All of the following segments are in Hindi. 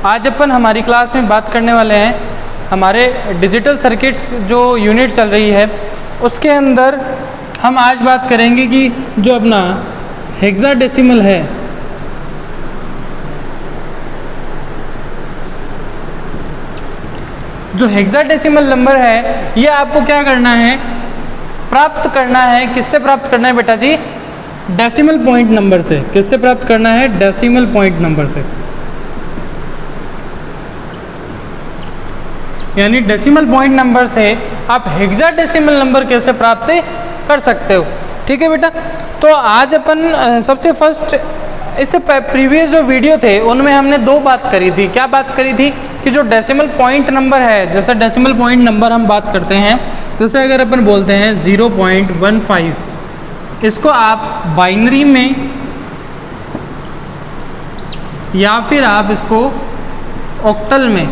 आज अपन हमारी क्लास में बात करने वाले हैं हमारे डिजिटल सर्किट्स जो यूनिट चल रही है उसके अंदर हम आज बात करेंगे कि जो अपना हेक्साडेसिमल है, जो हेक्साडेसिमल नंबर है ये आपको क्या करना है, प्राप्त करना है। किससे प्राप्त करना है बेटा जी? डेसिमल पॉइंट नंबर से। किससे प्राप्त करना है? डेसिमल पॉइंट नंबर से। यानी डेसिमल पॉइंट नंबर से आप हेक्साडेसिमल नंबर कैसे प्राप्त कर सकते हो। ठीक है बेटा। तो आज अपन सबसे फर्स्ट इससे प्रीवियस जो वीडियो थे उनमें हमने दो बात करी थी। क्या बात करी थी कि जो डेसिमल पॉइंट नंबर है, जैसे डेसिमल पॉइंट नंबर हम बात करते हैं, जैसे अगर अपन बोलते हैं 0.15, इसको आप बाइनरी में या फिर आप इसको ऑक्टल में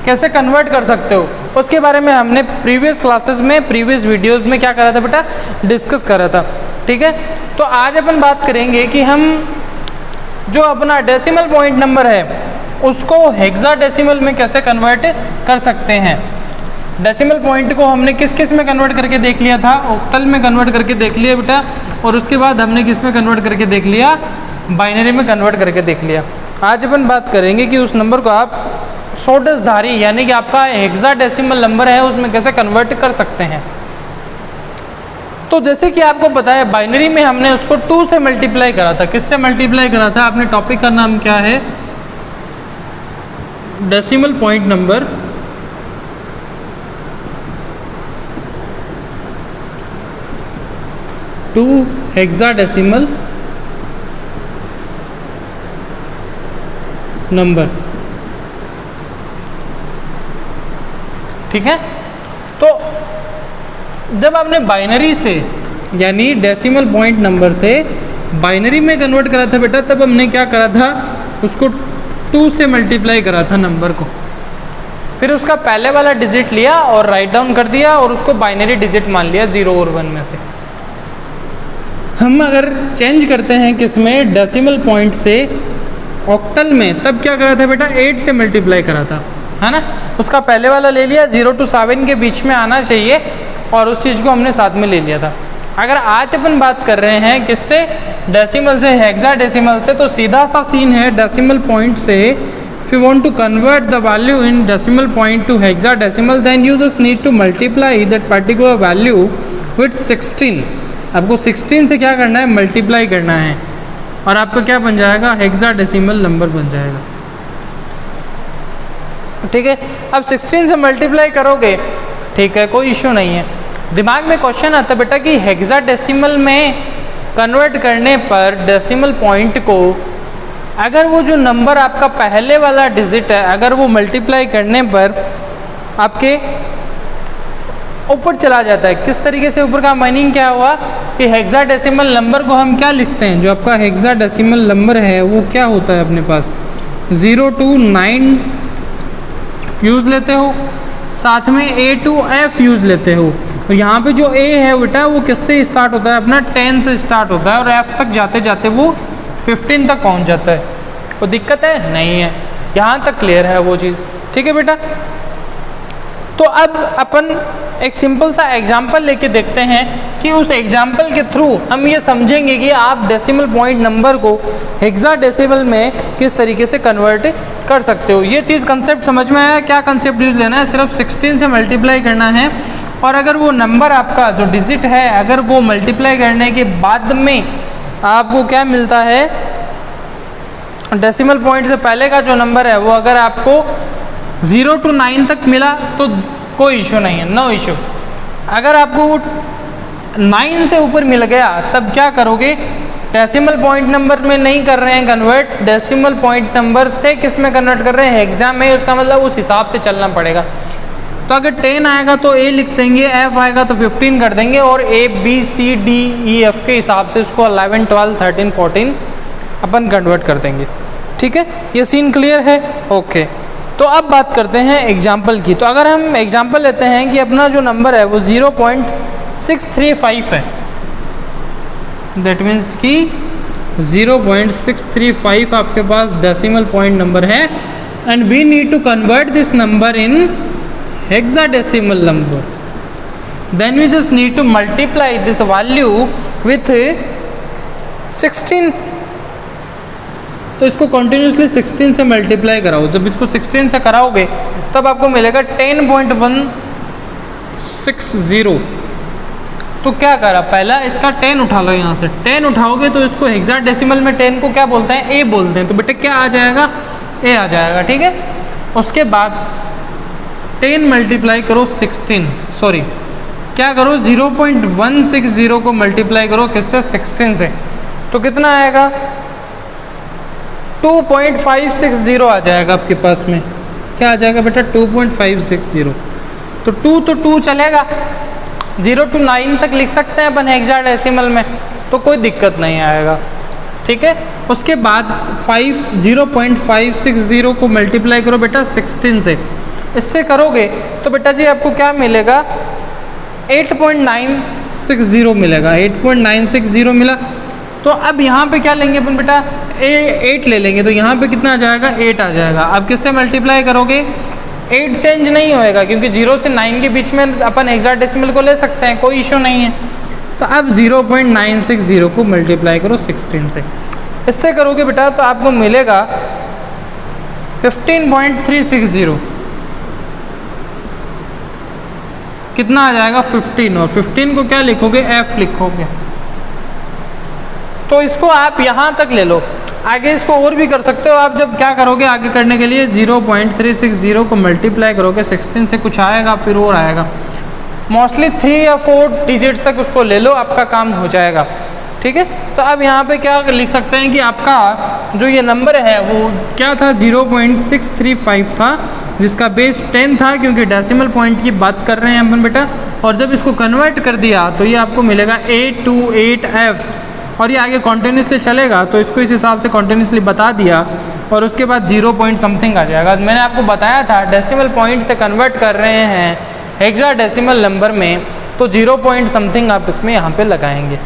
कैसे कन्वर्ट कर सकते हो, उसके बारे में हमने प्रीवियस क्लासेस में, प्रीवियस वीडियोस में क्या करा था बेटा? डिस्कस करा था। ठीक है। तो आज अपन बात करेंगे कि हम जो अपना डेसिमल पॉइंट नंबर है उसको हेक्साडेसिमल में कैसे कन्वर्ट कर सकते हैं। डेसिमल पॉइंट को हमने किस किस में कन्वर्ट करके देख लिया था? ऑक्टल में कन्वर्ट करके देख लिया बेटा, और उसके बाद हमने किस में कन्वर्ट करके देख लिया? बाइनरी में कन्वर्ट करके देख लिया। आज अपन बात करेंगे कि उस नंबर को आप षोडशधारी यानी कि आपका हेक्साडेसिमल नंबर है उसमें कैसे कन्वर्ट कर सकते हैं। तो जैसे कि आपको पता है बाइनरी में हमने उसको 2 से मल्टीप्लाई करा था। किससे मल्टीप्लाई करा था? आपने टॉपिक का नाम क्या है? Decimal point number. To hexadecimal number. ठीक है। तो जब आपने बाइनरी से यानी डेसिमल पॉइंट नंबर से बाइनरी में कन्वर्ट करा था बेटा, तब हमने क्या करा था? उसको 2 से मल्टीप्लाई करा था नंबर को, फिर उसका पहले वाला डिजिट लिया और राइट डाउन कर दिया और उसको बाइनरी डिजिट मान लिया 0 और 1 में से। हम अगर चेंज करते हैं किसमें? डेसिमल पॉइंट से ऑक्टल में, तब क्या करा था बेटा? 8 से मल्टीप्लाई करा था, है ना। उसका पहले वाला ले लिया, 0 to 7 के बीच में आना चाहिए, और उस चीज़ को हमने साथ में ले लिया था। अगर आज अपन बात कर रहे हैं किससे? डेसिमल से, हेक्साडेसिमल से, तो सीधा सा सीन है डेसिमल पॉइंट से if you want to convert the value in decimal point to hexadecimal then you just need to multiply that particular value with 16। आपको 16 से क्या करना है? मल्टीप्लाई करना है, और आपका क्या बन जाएगा? हेक्साडेसिमल नंबर बन जाएगा। ठीक है। अब 16 से मल्टीप्लाई करोगे, ठीक है, कोई इश्यू नहीं है। दिमाग में क्वेश्चन आता है बेटा कि हेक्साडेसिमल में कन्वर्ट करने पर डेसिमल पॉइंट को, अगर वो जो नंबर आपका पहले वाला डिजिट है अगर वो मल्टीप्लाई करने पर आपके ऊपर चला जाता है, किस तरीके से ऊपर का मीनिंग क्या हुआ कि हेक्साडेसिमल नंबर को हम क्या लिखते हैं? जो आपका हेक्साडेसिमल नंबर है वो क्या होता है अपने पास? 0 to 9 यूज़ लेते हो, साथ में A to F यूज़ लेते हो। और यहाँ पे जो A है बेटा वो किससे स्टार्ट होता है? अपना 10 से स्टार्ट होता है, और F तक जाते जाते वो 15 तक पहुँच जाता है। तो दिक्कत है? नहीं है, यहाँ तक क्लियर है वो चीज़। ठीक है बेटा। तो अब अपन एक सिंपल सा एग्जाम्पल लेके देखते हैं कि उस एग्जाम्पल के थ्रू हम ये समझेंगे कि आप डेसिमल पॉइंट नंबर को हेक्साडेसिमल में किस तरीके से कन्वर्ट कर सकते हो। ये चीज़ कंसेप्ट समझ में आया? क्या कंसेप्ट यूज लेना है? सिर्फ 16 से मल्टीप्लाई करना है, और अगर वो नंबर आपका जो डिजिट है अगर वो मल्टीप्लाई करने के बाद में आपको क्या मिलता है? डेसिमल पॉइंट से पहले का जो नंबर है वो अगर आपको 0 to 9 तक मिला तो कोई इशू नहीं है, नो इशू। अगर आपको वो 9 से ऊपर मिल गया तब क्या करोगे? डेसिमल पॉइंट नंबर में नहीं कर रहे हैं कन्वर्ट, डेसिमल पॉइंट नंबर से किस में कन्वर्ट कर रहे हैं? एग्जाम में। उसका मतलब उस हिसाब से चलना पड़ेगा। तो अगर 10 आएगा तो A लिख देंगे, F आएगा तो 15 कर देंगे, और A B C D E F के हिसाब से उसको 11 12 13 14 अपन कन्वर्ट कर देंगे। ठीक है, ये सीन क्लियर है? ओके। तो अब बात करते हैं एग्जाम्पल की। तो अगर हम एग्जाम्पल लेते हैं कि अपना जो नंबर है वो 0.635 है, दैट मीन्स कि 0.635 आपके पास डेसिमल पॉइंट नंबर है and we need to convert this number in hexadecimal number. Then we just need to multiply this value with 16. तो इसको कंटिन्यूसली 16 से मल्टीप्लाई कराओ. जब इसको 16 से कराओगे तब आपको मिलेगा 10.160. तो क्या करा, पहला इसका 10 उठा लो. यहाँ से 10 उठाओगे तो इसको हेक्साडेसिमल में 10 को क्या बोलते हैं, ए बोलते हैं. तो बेटे क्या आ जाएगा, ए आ जाएगा. ठीक है. उसके बाद 10 मल्टीप्लाई करो 16, सॉरी क्या करो 0.160 को मल्टीप्लाई करो किससे, 16 से. तो कितना आएगा, 2.560 आ जाएगा आपके पास में. क्या आ जाएगा बेटा, 2.560. तो 2 चलेगा, 0 to 9 तक लिख सकते हैं अपन हेक्साडेसिमल में, तो कोई दिक्कत नहीं आएगा. ठीक है. उसके बाद 0.560 को मल्टीप्लाई करो बेटा 16 से. इससे करोगे तो बेटा जी आपको क्या मिलेगा, 8.960 मिलेगा. 8.960 मिला. तो अब यहाँ पे क्या लेंगे अपन बेटा, 8 ले लेंगे. तो यहाँ पे कितना आ जाएगा, 8 आ जाएगा. अब किससे मल्टीप्लाई करोगे, 8 चेंज नहीं होएगा क्योंकि 0 से 9 के बीच में अपन हेक्साडेसिमल को ले सकते हैं, कोई इशू नहीं है. तो अब 0.960 को मल्टीप्लाई करो 16 से. इससे करोगे बेटा तो आपको मिलेगा 15.360. कितना आ जाएगा, 15. और 15 को क्या लिखोगे, एफ लिखोगे. तो इसको आप यहाँ तक ले लो. आगे इसको और भी कर सकते हो आप. जब क्या करोगे आगे करने के लिए, 0.360 को मल्टीप्लाई करोगे 16 से, कुछ आएगा फिर और आएगा. मोस्टली 3 या 4 डिजिट्स तक उसको ले लो, आपका काम हो जाएगा. ठीक है. तो अब यहाँ पे क्या लिख सकते हैं कि आपका जो ये नंबर है वो क्या था, 0.635 था, जिसका बेस 10 था क्योंकि डेसिमल पॉइंट की बात कर रहे हैं अपन बेटा. और जब इसको कन्वर्ट कर दिया तो ये आपको मिलेगा 828F. और ये आगे कॉन्टिन्यूसली चलेगा तो इसको इस हिसाब से कॉन्टिन्यूसली बता दिया. और उसके बाद 0 पॉइंट समथिंग आ जाएगा. मैंने आपको बताया था डेसिमल पॉइंट से कन्वर्ट कर रहे हैं हेक्साडेसिमल नंबर में, तो 0 पॉइंट समथिंग आप इसमें यहाँ पे लगाएंगे.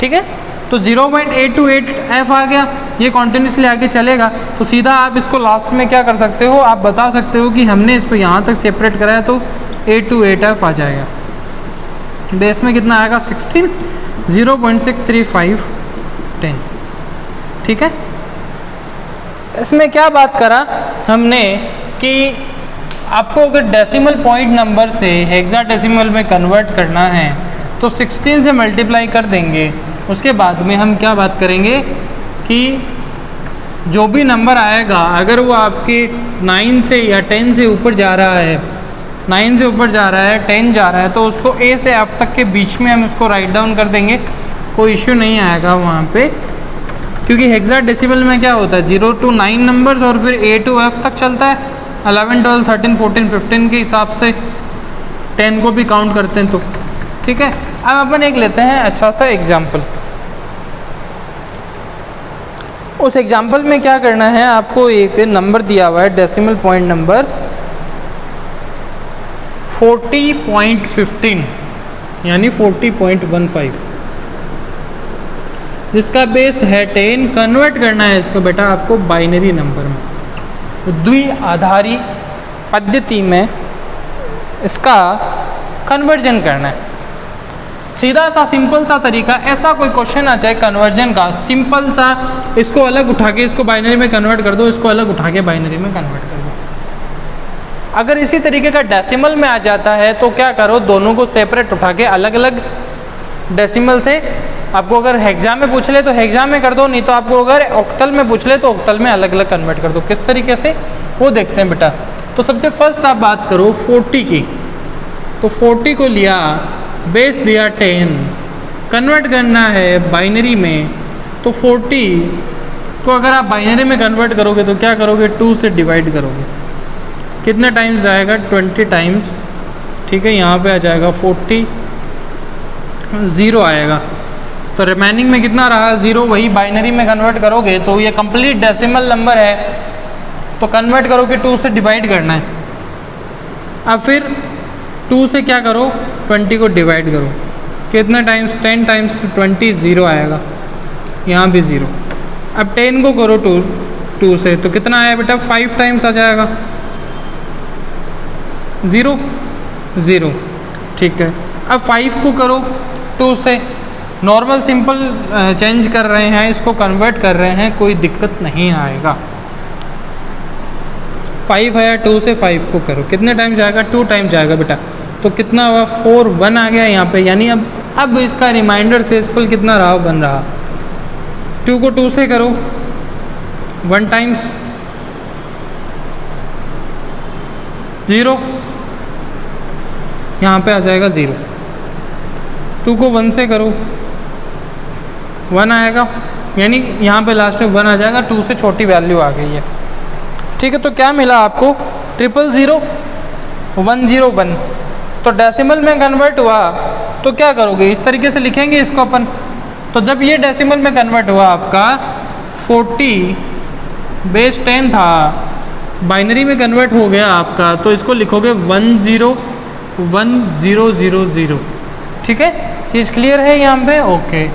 ठीक है. तो 0.828F आ गया. ये कॉन्टिन्यूसली आगे चलेगा. तो सीधा आप इसको लास्ट में क्या कर सकते हो, आप बता सकते हो कि हमने इसको यहाँ तक सेपरेट कराया तो 828F आ जाएगा. बेस में कितना आएगा, 16. 0.635 10. ठीक है. इसमें क्या बात करा हमने कि आपको अगर डेसिमल पॉइंट नंबर से हेक्साडेसिमल में कन्वर्ट करना है तो 16 से मल्टीप्लाई कर देंगे. उसके बाद में हम क्या बात करेंगे कि जो भी नंबर आएगा अगर वो आपके 9 से या 10 से ऊपर जा रहा है, 9 से ऊपर जा रहा है, 10 जा रहा है, तो उसको A से F तक के बीच में हम इसको राइट डाउन कर देंगे. कोई इश्यू नहीं आएगा वहाँ पे, क्योंकि हेक्साडेसिमल में क्या होता है 0 to 9 नंबर्स और फिर A to F तक चलता है. 11, 12, 13, 14, 15 के हिसाब से 10 को भी काउंट करते हैं. तो ठीक है. अब अपन एक लेते हैं अच्छा सा एग्जाम्पल. उस एग्जाम्पल में क्या करना है, आपको एक नंबर दिया हुआ है डेसिमल पॉइंट नंबर 40.15 यानी 40.15, जिसका बेस है 10. कन्वर्ट करना है इसको बेटा आपको बाइनरी नंबर में. द्विआधारी पद्धति में इसका कन्वर्जन करना है. सीधा सा सिंपल सा तरीका. ऐसा कोई क्वेश्चन आ जाए कन्वर्जन का, सिंपल सा, इसको अलग उठा के इसको बाइनरी में कन्वर्ट कर दो, इसको अलग उठा के बाइनरी में कन्वर्ट कर दो. अगर इसी तरीके का डेसिमल में आ जाता है तो क्या करो, दोनों को सेपरेट उठा के अलग अलग डेसिमल से, आपको अगर हेक्सा में पूछ ले तो हेक्सा में कर दो, नहीं तो आपको अगर ऑक्टल में पूछ ले तो ऑक्टल में अलग अलग कन्वर्ट कर दो. किस तरीके से वो देखते हैं बेटा. तो सबसे फर्स्ट आप बात करो 40 की. तो 40 को लिया, बेस दिया 10, कन्वर्ट करना है बाइनरी में. तो 40 को अगर आप बाइनरी में कन्वर्ट करोगे तो क्या करोगे, 2 से डिवाइड करोगे. कितने टाइम्स जाएगा, 20 टाइम्स. ठीक है. यहाँ पे आ जाएगा 40, 0 आएगा. तो रिमेनिंग में कितना रहा, 0. वही बाइनरी में कन्वर्ट करोगे तो ये कंप्लीट डेसिमल नंबर है, तो कन्वर्ट करोगे 2 से डिवाइड करना है. अब फिर 2 से क्या करो, 20 को डिवाइड करो. कितने टाइम्स, 10 टाइम्स 20, 0 आएगा. यहाँ भी 0। अब 10 को करो 2 से तो कितना आया बेटा 5 टाइम्स आ जाएगा 0 0। ठीक है, अब 5 को करो 2 से, नॉर्मल सिंपल चेंज कर रहे हैं, इसको कन्वर्ट कर रहे हैं, कोई दिक्कत नहीं आएगा। 5 आया 2 से 5 को करो, कितने टाइम जाएगा 2 टाइम जाएगा बेटा, तो कितना हुआ 4 1 आ गया यहाँ पे, यानी अब इसका रिमाइंडर सेसफुल कितना रहा 1 रहा। 2 को 2 से करो 1 टाइम्स 0, यहाँ पे आ जाएगा 0। 2 को 1 से करो 1 आएगा, यानी यहाँ पे लास्ट में 1 आ जाएगा, 2 से छोटी वैल्यू आ गई है। ठीक है, तो क्या मिला आपको 000 101। तो डेसिमल में कन्वर्ट हुआ तो क्या करोगे, इस तरीके से लिखेंगे इसको अपन। तो जब ये डेसिमल में कन्वर्ट हुआ आपका 40 बेस 10 था, बाइनरी में कन्वर्ट हो गया आपका, तो इसको लिखोगे 101000। ठीक है, चीज़ क्लियर है यहाँ पे? ओके,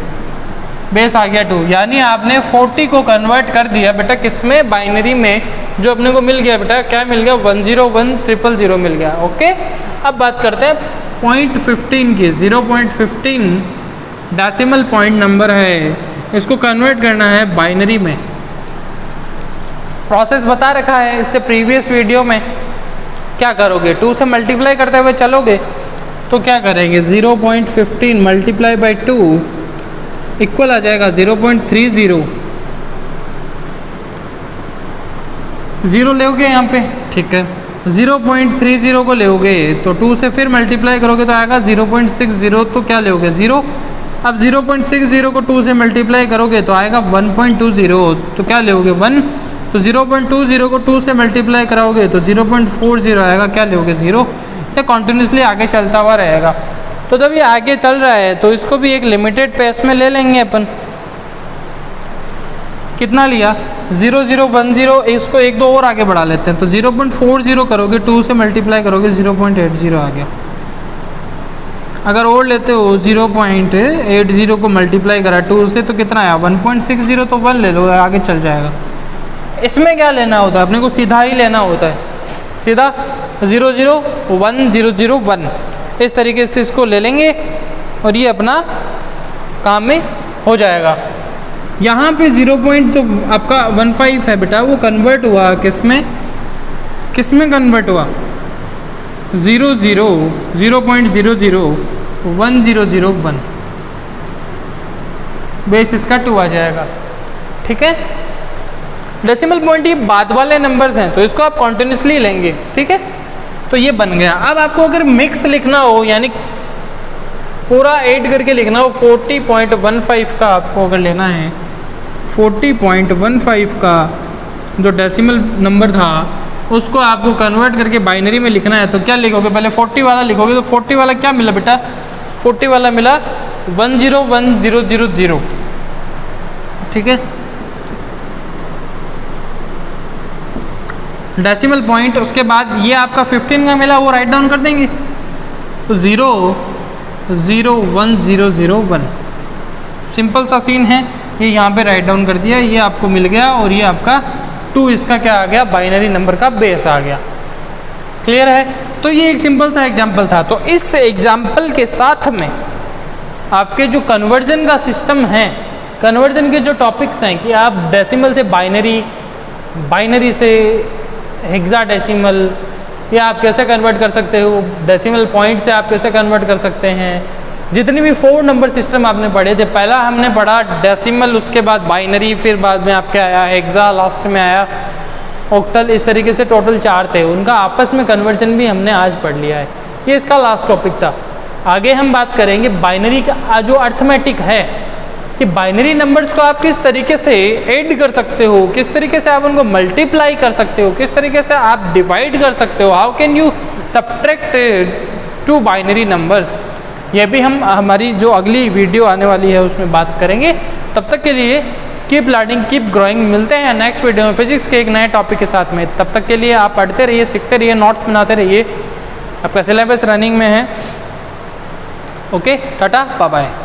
बेस आ गया 2, यानी आपने 40 को कन्वर्ट कर दिया बेटा किसमें, बाइनरी में, जो अपने को मिल गया बेटा, क्या मिल गया 101000 मिल गया। ओके, अब बात करते हैं पॉइंट 15 की। 0.15 डेसिमल पॉइंट नंबर है, इसको कन्वर्ट करना है बाइनरी में। प्रोसेस बता रखा है इससे प्रीवियस वीडियो में। क्या करोगे, 2 से मल्टीप्लाई करते हुए चलोगे तो क्या करेंगे, 0.15 मल्टीप्लाई बाई 2 इक्वल आ जाएगा 0.30। 0 लोगे यहाँ पे, ठीक है, 0.30 को लोगे तो 2 से फिर मल्टीप्लाई करोगे तो आएगा 0.60, तो क्या लोगे 0। अब 0.60 को 2 से मल्टीप्लाई करोगे तो आएगा 1.20, तो क्या लोगे 1। तो 0.20 को 2 से मल्टीप्लाई कराओगे तो 0.40 आएगा, क्या लोगे 0। ये कॉन्टिन्यूसली आगे चलता हुआ रहेगा। तो जब ये आगे चल रहा है तो इसको भी एक लिमिटेड पेस में ले लेंगे अपन। कितना लिया 0010, इसको 1-2 और आगे बढ़ा लेते हैं, तो 0.40 करोगे 2 से मल्टीप्लाई करोगे 0.80 आ गया। अगर और लेते हो 0.80 को मल्टीप्लाई करा 2 से तो कितना आया 1.60, तो 1 ले लो, आगे चल जाएगा। इसमें क्या लेना होता है अपने को, सीधा ही लेना होता है, सीधा 001 इस तरीके से इसको ले लेंगे और ये अपना काम में हो जाएगा। यहाँ पे 0. जो आपका 15 है बेटा वो कन्वर्ट हुआ किसमें कन्वर्ट हुआ 0.001001 बेस इसका 2 आ जाएगा। ठीक है, डेसिमल पॉइंट ये बाद वाले नंबर्स हैं तो इसको आप कॉन्टिन्यूसली लेंगे। ठीक है, तो ये बन गया। अब आपको अगर मिक्स लिखना हो, यानी पूरा ऐड करके लिखना हो, 40.15 का आपको अगर लेना है, 40.15 का जो डेसिमल नंबर था उसको आपको कन्वर्ट करके बाइनरी में लिखना है, तो क्या लिखोगे, पहले 40 वाला लिखोगे। तो 40 वाला क्या मिला बेटा, 40 वाला मिला 101000। ठीक है, डेसिमल पॉइंट, उसके बाद ये आपका 15 का मिला, वो राइट डाउन कर देंगे, तो 0.01001 सिंपल सा सीन है। ये यहाँ पे राइट डाउन कर दिया, ये आपको मिल गया, और ये आपका 2 इसका क्या आ गया, बाइनरी नंबर का बेस आ गया। क्लियर है? तो ये एक सिंपल सा एग्जाम्पल था। तो इस एग्जाम्पल के साथ में आपके जो कन्वर्जन का सिस्टम है, कन्वर्जन के जो टॉपिक्स हैं कि आप डेसिमल से बाइनरी, बाइनरी से हेक्साडेसिमल, या आप कैसे कन्वर्ट कर सकते हो, डेसिमल पॉइंट से आप कैसे कन्वर्ट कर सकते हैं, जितने भी 4 नंबर सिस्टम आपने पढ़े थे, पहला हमने पढ़ा डेसिमल, उसके बाद बाइनरी, फिर बाद में आपके आया हेक्सा, लास्ट में आया ऑक्टल, इस तरीके से टोटल 4 थे। उनका आपस में कन्वर्जन भी हमने आज पढ़ लिया है। ये इसका लास्ट टॉपिक था। आगे हम बात करेंगे बाइनरी का जो अर्थमेटिक है, कि बाइनरी नंबर्स को आप किस तरीके से ऐड कर सकते हो, किस तरीके से आप उनको मल्टीप्लाई कर सकते हो, किस तरीके से आप डिवाइड कर सकते हो, how can you subtract 2 binary numbers. ये भी हम हमारी जो अगली वीडियो आने वाली है उसमें बात करेंगे। तब तक के लिए कीप लर्निंग, कीप ग्रोइंग। मिलते हैं नेक्स्ट वीडियो में फिजिक्स के एक नए टॉपिक के साथ में। तब तक के लिए आप पढ़ते रहिए, सीखते रहिए, नोट्स बनाते रहिए। आपका सिलेबस रनिंग में है। Okay, tata, bye bye.